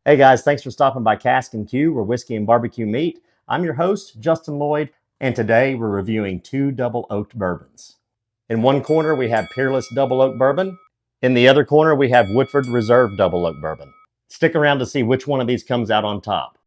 Hey guys, thanks for stopping by Casks-n-Que, where whiskey and barbecue meet. I'm your host, Justin Lloyd, and today we're reviewing two double oaked bourbons. In one corner we have Peerless double oak bourbon. In the other corner we have Woodford Reserve double oak bourbon. Stick around to see which one of these comes out on top.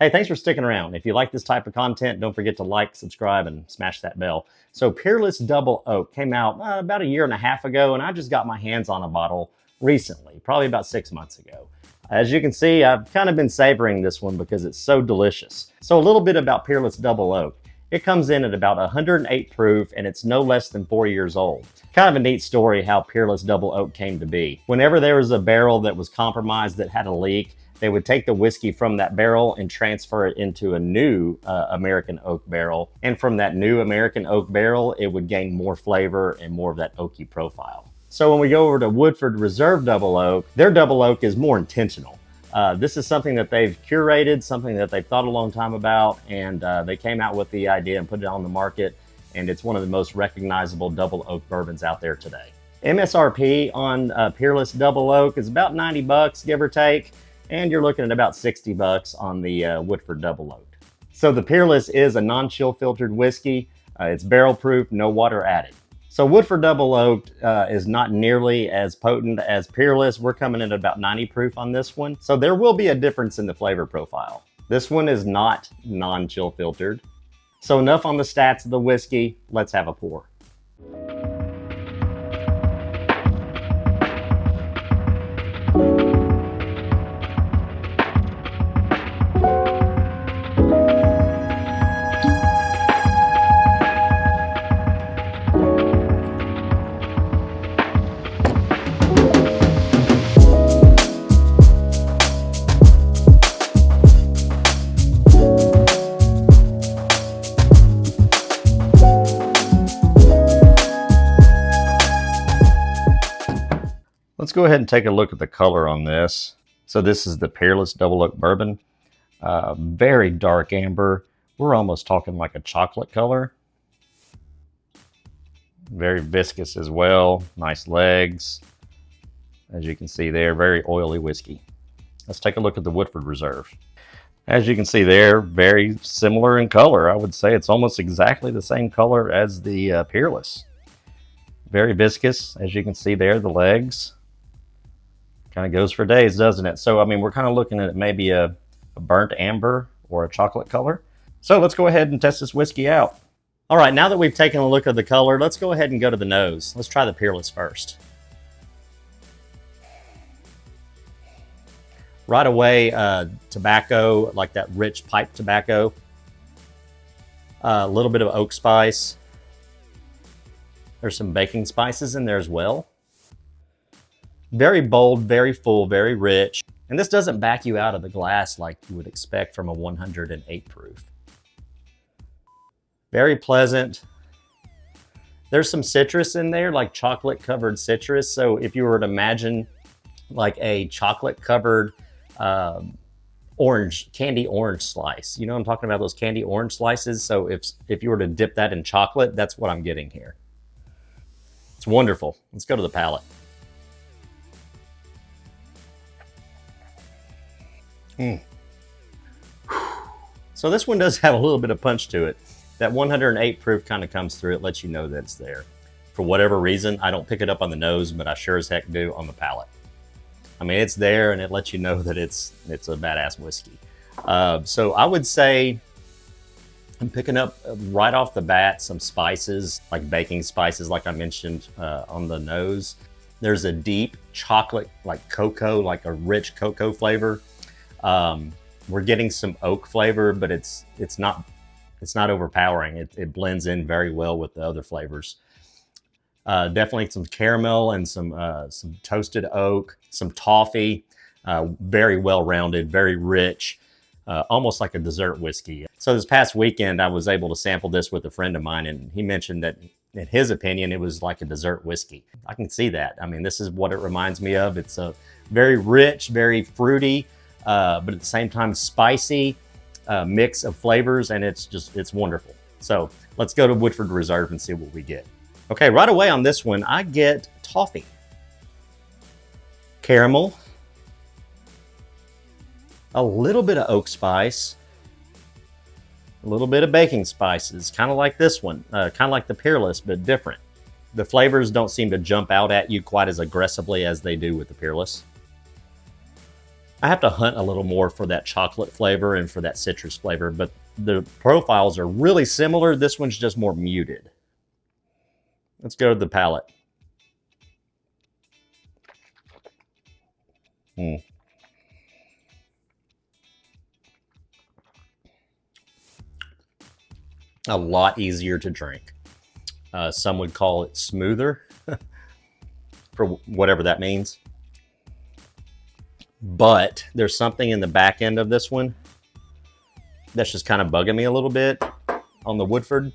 Hey, thanks for sticking around. If you like this type of content, don't forget to like, subscribe, and smash that bell. So Peerless Double Oak came out about a year and a half ago, and I just got my hands on a bottle recently, probably about 6 months ago. As you can see, I've kind of been savoring this one because it's so delicious. So a little bit about Peerless Double Oak. It comes in at about 108 proof, and it's no less than 4 years old. Kind of a neat story how Peerless Double Oak came to be. Whenever there was a barrel that was compromised that had a leak, they would take the whiskey from that barrel and transfer it into a new American oak barrel. And from that new American oak barrel, it would gain more flavor and more of that oaky profile. So when we go over to Woodford Reserve Double Oak, their double oak is more intentional. This is something that they've curated, something that they've thought a long time about, and they came out with the idea and put it on the market, and it's one of the most recognizable double oak bourbons out there today. MSRP on Peerless Double Oak is about 90 bucks, give or take. And you're looking at about 60 bucks on the Woodford Double Oak. So the Peerless is a non-chill filtered whiskey. It's barrel proof, no water added. So Woodford Double Oak is not nearly as potent as Peerless. We're coming in at about 90 proof on this one. So there will be a difference in the flavor profile. This one is not non-chill filtered. So enough on the stats of the whiskey. Let's have a pour. Let's go ahead and take a look at the color on this. So this is the Peerless Double Oak Bourbon. Very dark amber. We're almost talking like a chocolate color. Very viscous as well. Nice legs. As you can see there, very oily whiskey. Let's take a look at the Woodford Reserve. As you can see there, very similar in color. I would say it's almost exactly the same color as the Peerless. Very viscous, as you can see there, the legs. Kind of goes for days, doesn't it? So, I mean, we're kind of looking at maybe a burnt amber or a chocolate color. So let's go ahead and test this whiskey out. All right, now that we've taken a look at the color, let's go ahead and go to the nose. Let's try the Peerless first. Right away, tobacco, like that rich pipe tobacco. A little bit of oak spice. There's some baking spices in there as well. Very bold, very full, very rich. And this doesn't back you out of the glass like you would expect from a 108 proof. Very pleasant. There's some citrus in there, like chocolate covered citrus. So if you were to imagine like a chocolate covered candy orange slice, you know what I'm talking about, those candy orange slices. So if you were to dip that in chocolate, that's what I'm getting here. It's wonderful. Let's go to the palate. So this one does have a little bit of punch to it. That 108 proof kind of comes through. It lets you know that it's there. For whatever reason, I don't pick it up on the nose, but I sure as heck do on the palate. I mean, it's there and it lets you know that it's a badass whiskey. So I would say I'm picking up right off the bat some spices, like baking spices, like I mentioned on the nose. There's a deep chocolate, like cocoa, like a rich cocoa flavor. We're getting some oak flavor, but it's not overpowering. It blends in very well with the other flavors. Definitely some caramel and some toasted oak, some toffee. Very well-rounded, very rich, almost like a dessert whiskey. So this past weekend, I was able to sample this with a friend of mine, and he mentioned that in his opinion, it was like a dessert whiskey. I can see that. I mean, this is what it reminds me of. It's a very rich, very fruity, but at the same time spicy. mix of flavors, and it's wonderful. So let's go to Woodford Reserve and see what we get. Okay, right away on this one, I get toffee, caramel, a little bit of oak spice, a little bit of baking spices, kind of like this one, kind of like the Peerless, but different. The flavors don't seem to jump out at you quite as aggressively as they do with the Peerless. I have to hunt a little more for that chocolate flavor and for that citrus flavor, but the profiles are really similar. This one's just more muted. Let's go to the palate. A lot easier to drink. Some would call it smoother, for whatever that means. But there's something in the back end of this one that's just kind of bugging me a little bit on the Woodford.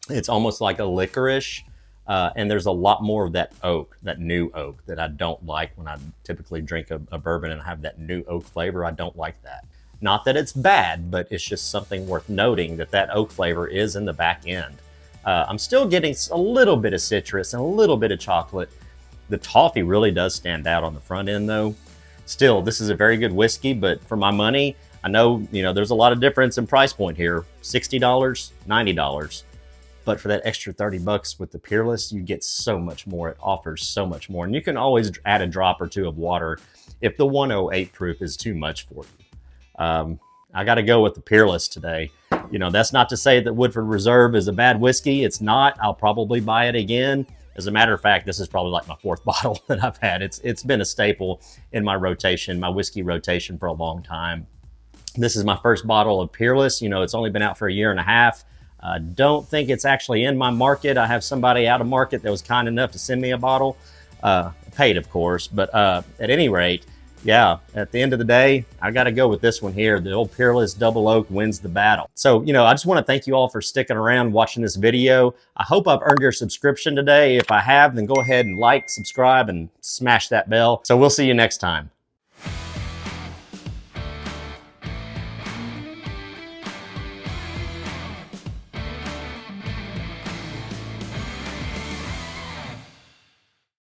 It's almost like a licorice, and there's a lot more of that oak, that new oak, that I don't like when I typically drink a bourbon and have that new oak flavor. I don't like that. Not that it's bad, but it's just something worth noting that that oak flavor is in the back end. I'm still getting a little bit of citrus and a little bit of chocolate. The toffee really does stand out on the front end though. Still, this is a very good whiskey, but for my money, I know, there's a lot of difference in price point here. $60, $90. But for that extra 30 bucks with the Peerless, you get so much more. It offers so much more. And you can always add a drop or two of water if the 108 proof is too much for you. I got to go with the Peerless today. That's not to say that Woodford Reserve is a bad whiskey. It's not. I'll probably buy it again. As a matter of fact, this is probably like my 4th bottle that I've had. It's been a staple in my rotation, my whiskey rotation for a long time. This is my first bottle of Peerless. It's only been out for a year and a half. I don't think it's actually in my market. I have somebody out of market that was kind enough to send me a bottle. Paid, of course. But at any rate, yeah, at the end of the day, I got to go with this one here. The old Peerless Double Oak wins the battle. So, I just want to thank you all for sticking around watching this video. I hope I've earned your subscription today. If I have, then go ahead and like, subscribe, and smash that bell. So we'll see you next time.